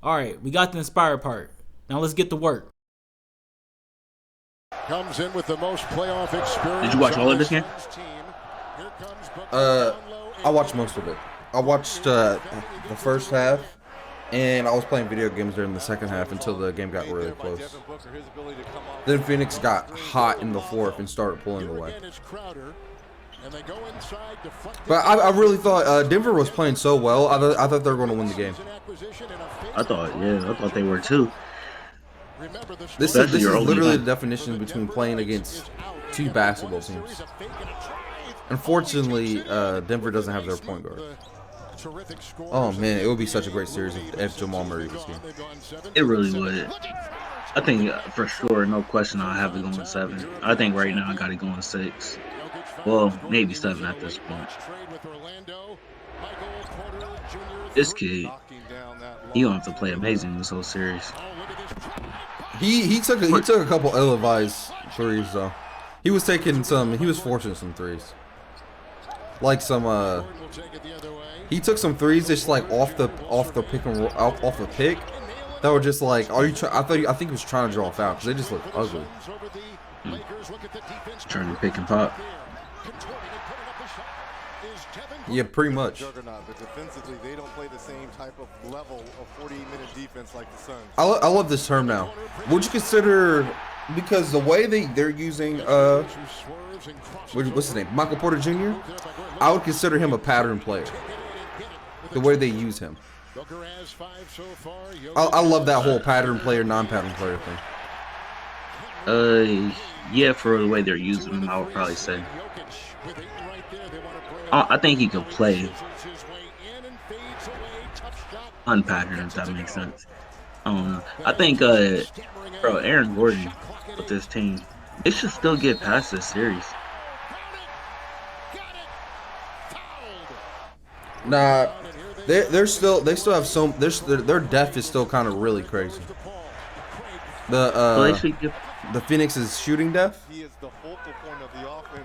All right, we got the inspired part. Now let's get to work. Comes in with the most playoff experience. Did you watch all of this game? I watched most of it. I watched the first half, and I was playing video games during the second half until the game got really close. Then Phoenix got hot in the fourth and started pulling away. But I really thought Denver was playing so well. I thought they were going to win the game. I thought they were too. This is literally the definition between playing against two basketball teams. Unfortunately, Denver doesn't have their point guard. Oh man, it would be such a great series if Jamal Murray was here. It really would. I think for sure, no question, I'll have it going 7. I think right now I got it going 6. Well, maybe 7 at this point. This kid, he gonna have to play amazing this whole series. He took a couple ill-advised threes though. He was forcing some threes. Like some he took some threes just like off the pick and roll, off the pick. That were just like, I think he was trying to draw a foul because they just look ugly. Trying to pick and pop. Yeah, pretty much. But defensively, they don't play the same type of level of 40-minute defense like the Suns. I love this term now. Would you consider, because the way they're using what's his name, Michael Porter Jr., I would consider him a pattern player. The way they use him. I love that whole pattern player, non-pattern player thing. Yeah, for the way they're using him, I would probably say. I think he could play unpatterned, if that makes sense. I don't know. I think, Aaron Gordon with this team, they should still get past this series. Nah, they still have some. Their depth is still kind of really crazy. The Phoenix's shooting depth.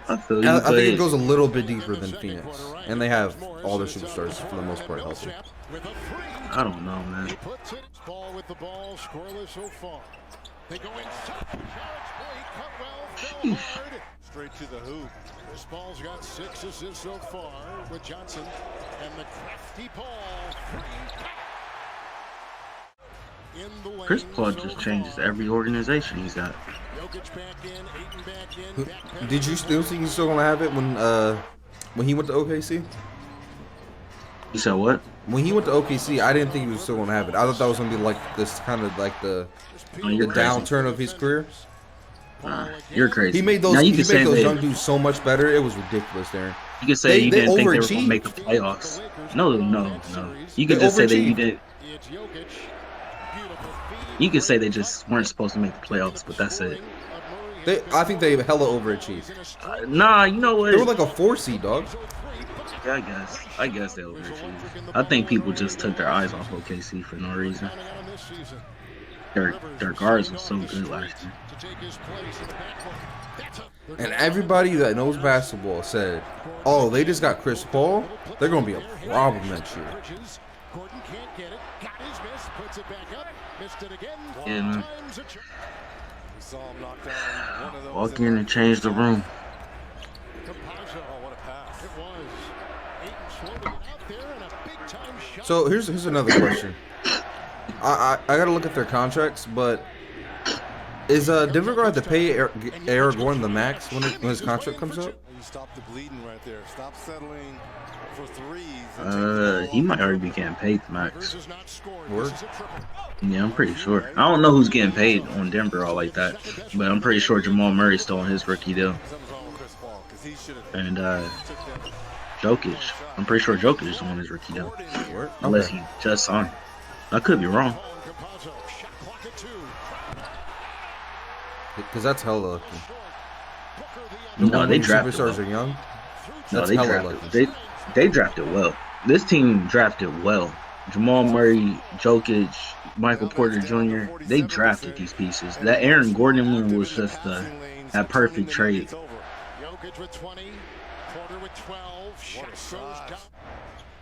I feel you, I think it goes a little bit deeper than Phoenix, and they have all their superstars for the most part healthy. I don't know, man. Sheesh. Straight to the hoop. This ball's got 6 assists so far with Johnson and the crafty Paul. Chris Paul just changes every organization he's got. Did you still think he's still gonna have it when he went to OKC? You said what? When he went to OKC, I didn't think he was still gonna have it. I thought that was gonna be like this kind of like the downturn of his career. You're crazy. He made those young dudes so much better. It was ridiculous, Darren. You could say you didn't think they were gonna make the playoffs. No. You could just say that you did. You could say they just weren't supposed to make the playoffs, but that's it. I think they hella overachieved. Nah, you know what? They were like a 4 seed, dog. Yeah, I guess they overachieved. I think people just took their eyes off OKC for no reason. Their guards were so good last year. And everybody that knows basketball said, "Oh, they just got Chris Paul. They're gonna be a problem next year." Yeah, man. Walk in and change the room. So here's another question. I gotta look at their contracts, but is Denver going to have to pay Aaron Gordon the max when his contract comes up? Stop the bleeding right there. Stop settling for threes. He might already be getting paid the max. Word? Yeah, I'm pretty sure. I don't know who's getting paid on Denver all like that, but I'm pretty sure Jamal Murray's still on his rookie deal. And Jokic, I'm pretty sure Jokic is on his rookie deal, unless he just signed. I could be wrong. Because that's hella lucky. No, they drafted superstars well. are young. No, That's they drafted well. This team drafted well. Jamal Murray, Jokic, Michael Porter Jr. They drafted these pieces. That Aaron Gordon one was just that perfect trade.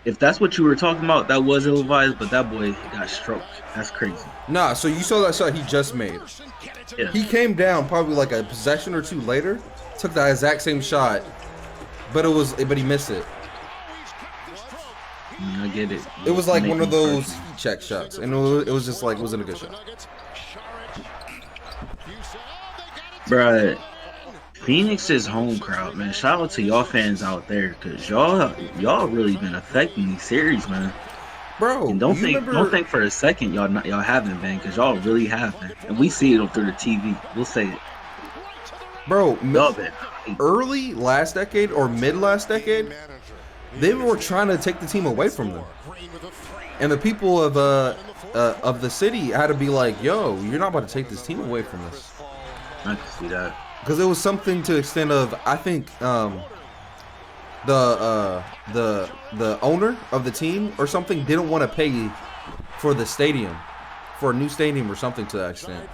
If that's what you were talking about, that was ill-advised, but that boy got stroked. That's crazy. Nah, so you saw that shot he just made. Yeah. He came down probably like a possession or two later, took that exact same shot, but he missed it. I get it. It was like one of those Personal. heat check shots, and it was just like it wasn't a good shot. Bruh, Phoenix's home crowd, man. Shout out to y'all fans out there, cause y'all really been affecting these series, man. Bro, And don't you don't think for a second y'all haven't been, cause y'all really have been, and we see it through the TV. We'll say it. bro, Y'all been. early last decade or mid last decade, they were trying to take the team away from them, and the people of the city had to be like, "Yo, you're not about to take this team away from us," I can see that. because it was something to the extent of I think the owner of the team or something didn't want to pay for the stadium, for a new stadium or something to that extent.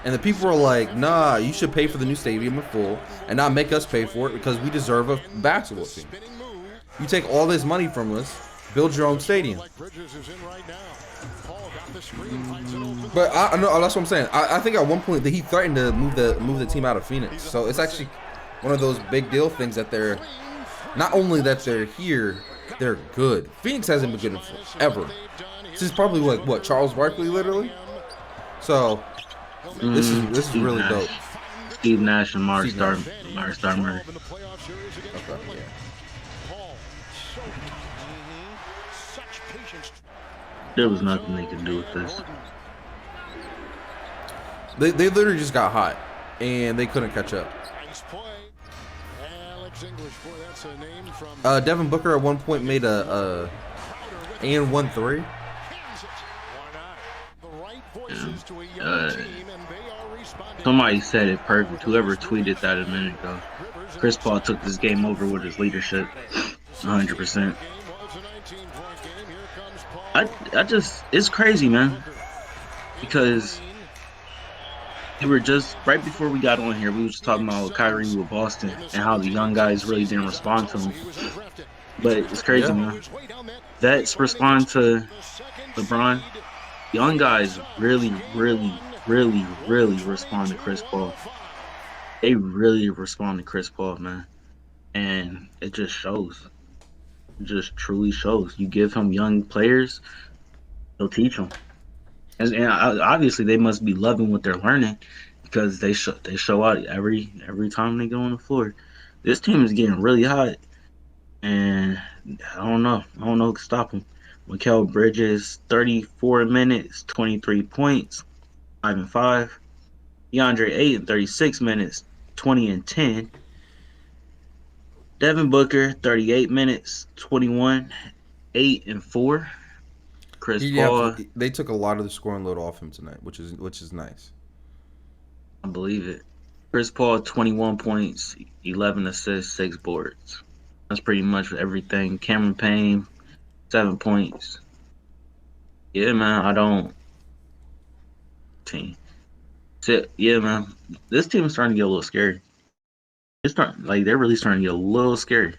And the people were like, nah, you should pay for the new stadium in full and not make us pay for it because we deserve a basketball team. You take all this money from us, build your own stadium. But I know that's what I'm saying. I think at one point that he threatened to move the team out of Phoenix. So it's actually one of those big deal things that they're not only that they're here, they're good. Phoenix hasn't been good in forever. This is probably like what Charles Barkley literally. So this is really Nash. dope. Steve Nash and Mars Steve Nash. Starmer. Okay, yeah. There was nothing they could do with this. They literally just got hot and they couldn't catch up. Devin Booker at one point made a and 1-3. Somebody said it perfect. Whoever tweeted that a minute ago. Chris Paul took this game over with his leadership. 100%. It's crazy, man. Because we were just, right before we got on here, we were just talking about Kyrie with Boston and how the young guys really didn't respond to him. But it's crazy, man. Vets respond to LeBron. Young guys really respond to Chris Paul. They really respond to Chris Paul, man. And it just shows. It just truly shows. You give him young players, he'll teach them. And obviously they must be loving what they're learning because they show out every time they go on the floor. This team is getting really hot, and I don't know who can stop them. Mikal Bridges, 34 minutes, 23 points, 5 and 5. DeAndre Ayton, 36 minutes, 20 and 10. Devin Booker, 38 minutes, 21, 8 and 4. Chris Paul. They took a lot of the scoring load off him tonight, which is nice. I believe it. Chris Paul, 21 points, 11 assists, 6 boards. That's pretty much everything. Cameron Payne, 7 points. Yeah, man, I don't. Team. Yeah, man. This team is starting to get a little scary. They're really starting to get a little scary.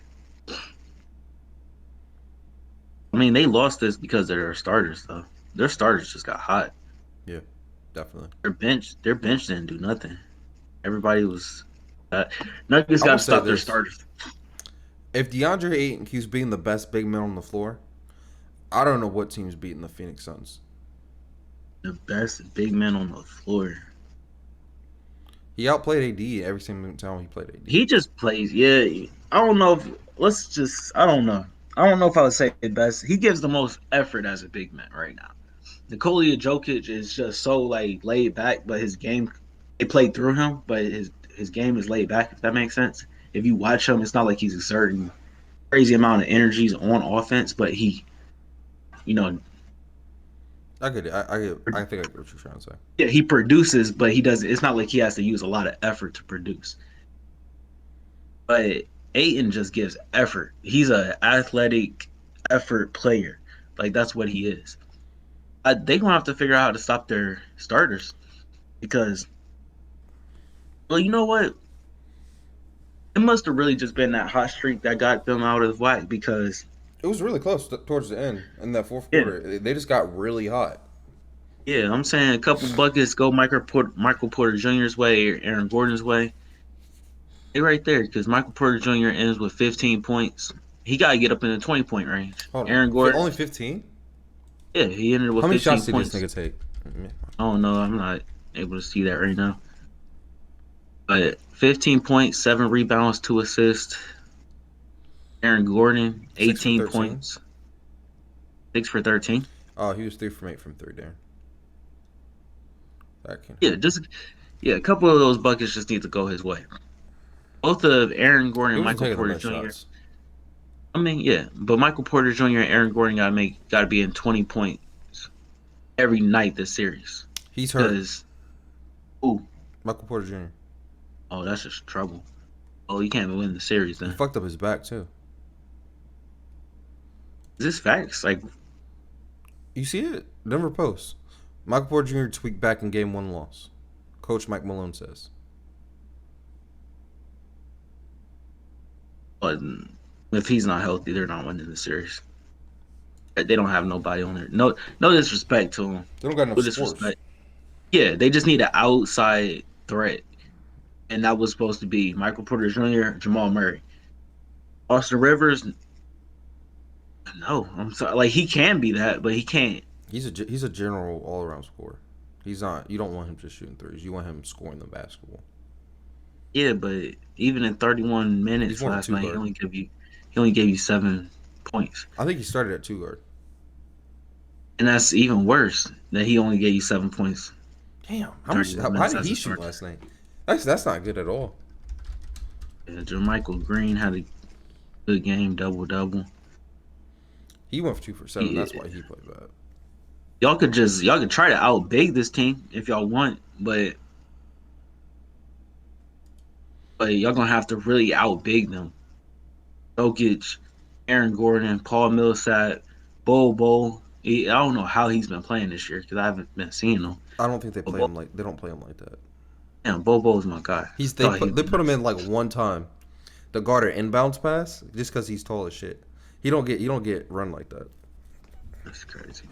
I mean, they lost this because of their starters, though. Their starters just got hot. Yeah, definitely. Their bench didn't do nothing. Everybody was. Nuggets got to stop their starters. If DeAndre Ayton keeps being the best big man on the floor, I don't know what team's beating the Phoenix Suns. The best big man on the floor. He outplayed AD every single time he played AD. He just plays. Yeah, I don't know if. I don't know. I don't know if I would say the best. He gives the most effort as a big man right now. Nikola Jokic is just so laid back, but his game, they played through him, but his game is laid back. If that makes sense. If you watch him, it's not like he's exerting crazy amount of energies on offense, but he, I get it. I think I get what you're trying to say. Yeah, he produces, but he doesn't. It's not like he has to use a lot of effort to produce. But Ayton just gives effort. He's an athletic effort player. That's what he is. They're gonna have to figure out how to stop their starters because, well, you know what? It must have really just been that hot streak that got them out of whack because It was really close towards the end in that fourth Yeah, quarter. They just got really hot. yeah. I'm saying a couple buckets go Michael Porter Jr.'s way or Aaron Gordon's way. They right there because Michael Porter Jr. ends with 15 points. He got to get up in the 20-point range. Hold on. Aaron Gordon, Only 15? yeah, he ended with How many 15 shots did points. this nigga take? I don't know. I'm not able to see that right now. But 15 points, 7 rebounds, 2 assists. Aaron Gordon, 6 for 18 13. points, 6 for 13. Oh, he was 3 from 8 from 3 there. A couple of those buckets just need to go his way. Both of Aaron Gordon He and wasn't Michael taking Porter those Jr. shots. I mean, yeah, but Michael Porter Jr. and Aaron Gordon got to be in 20 points every night this series. He's hurt. Because, ooh, Michael Porter Jr. oh, that's just trouble. Oh, you can't win the series He then. fucked up his back too. Is this facts? Like, You see it? Denver Post. Michael Porter Jr. tweaked back in game 1 loss. Coach Mike Malone says. but if he's not healthy, they're not winning the series. They don't have nobody on there. No disrespect to them. They don't got enough No scores. disrespect. Yeah, they just need an outside threat, and that was supposed to be Michael Porter Jr., Jamal Murray, Austin Rivers. No, I'm sorry. Like he can be that, but he can't. He's a general all around scorer. He's not. You don't want him just shooting threes. You want him scoring the basketball. Yeah, but even in 31 minutes He's more of a last night, two-guard. he only gave you 7 points, I think he started at 2 guard. and that's even worse that he only gave you 7 points. Damn. How 31 minutes did as he a shoot starter. last night? That's not good at all. And Jermichael Green had a good game, double. He went for 2 for 7. Yeah. That's why he played bad. Y'all could try to outbig this team if y'all want, but y'all gonna have to really outbig them. Jokic, Aaron Gordon, Paul Millsap, Bo. I don't know how he's been playing this year because I haven't been seeing him. I don't think they play Bo- him like they don't play him like that. Damn, Bo's my guy. They put him in like one time, the guard an inbounds pass just because he's tall as shit. You don't get run like that. That's crazy.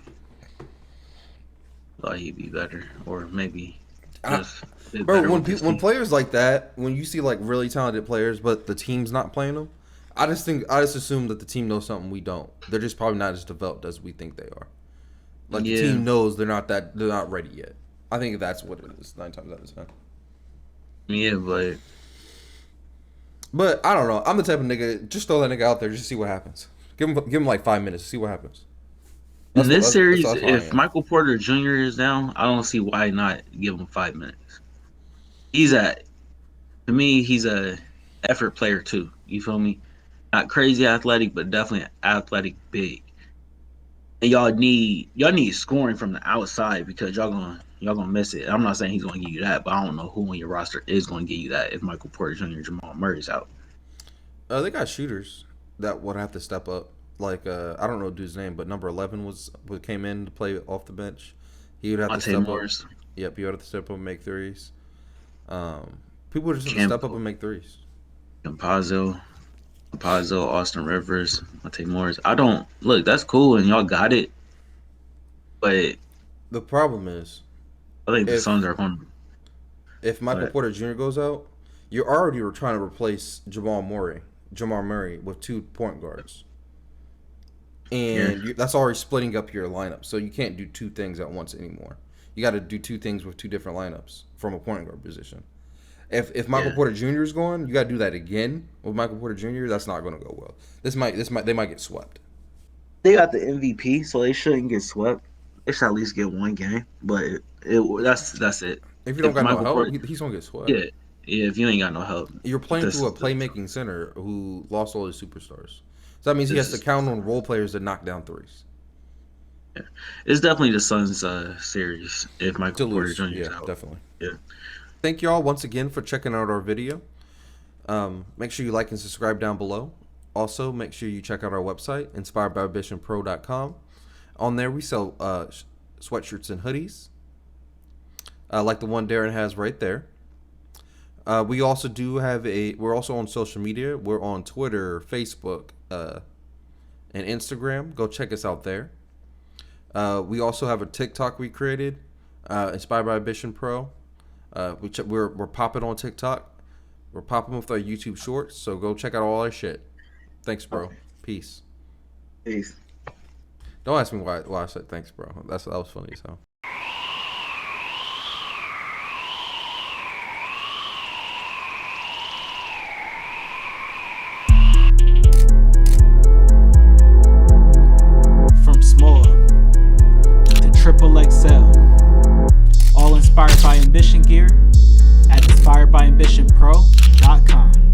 Thought he'd be better, or maybe I- just did Bro, better when with this when team. players like that, when you see like really talented players, but the team's not playing them, I just assume that the team knows something we don't. They're just probably not as developed as we think they are. Like the Yeah. team knows they're not ready yet. I think that's what it is 9 times out of 10. Yeah, But I don't know. I'm the type of nigga. Just throw that nigga out there, just see what happens. Give him like 5 minutes, see what happens. in this series, that's how I if am. Michael Porter Jr. is down, I don't see why not give him 5 minutes. To me, he's a effort player too. You feel me? Not crazy athletic, but definitely athletic big. And y'all need scoring from the outside because y'all gonna miss it. I'm not saying he's gonna give you that, but I don't know who on your roster is gonna give you that if Michael Porter Jr. Jamal Murray's out. They got shooters that would have to step up. Like I don't know dude's name, but number 11 came in to play off the bench. He would have to Monte step Morris. up. Yep, he would have to step up and make threes. People just have to Cam- step up and make threes. Campazzo, Austin Rivers, Monte Morris. I don't look. That's cool, and y'all got it. But The problem is, I think the If- Suns are going. if Michael Right. Porter Jr. goes out, you already were trying to replace Jamal Murray with 2 point guards. And that's already splitting up your lineup. So you can't do 2 things at once anymore. You got to do 2 things with 2 different lineups from a point guard position. If Michael Porter Jr. is gone, you got to do that again with Michael Porter Jr. That's not going to go well. They might get swept. They got the MVP, so they shouldn't get swept. They should at least get 1 game, but that's it. If you don't got Michael no help, Porter- he's going to get swept. Yeah. If you ain't got no help, You're playing This- through a playmaking center who lost all his superstars. So that means he has to count on role players to knock down threes. it's definitely the Suns' series if Michael To Porter lose. Jr. is Yeah, out. definitely. Yeah. Thank y'all once again for checking out our video. Make sure you like and subscribe down below. Also, make sure you check out our website, inspiredbyambitionpro.com. On there, we sell sweatshirts and hoodies, like the one Darren has right there. We also we're also on social media. We're on Twitter, Facebook, and Instagram. Go check us out there. We also have a TikTok we created, inspired by Ambition Pro. We're popping on TikTok. We're popping with our YouTube shorts. So go check out all our shit. Thanks, bro. Peace. Peace. Don't ask me why I said thanks, bro. That was funny as hell. From small to triple XL, all inspired by Ambition gear at inspiredbyambitionpro.com.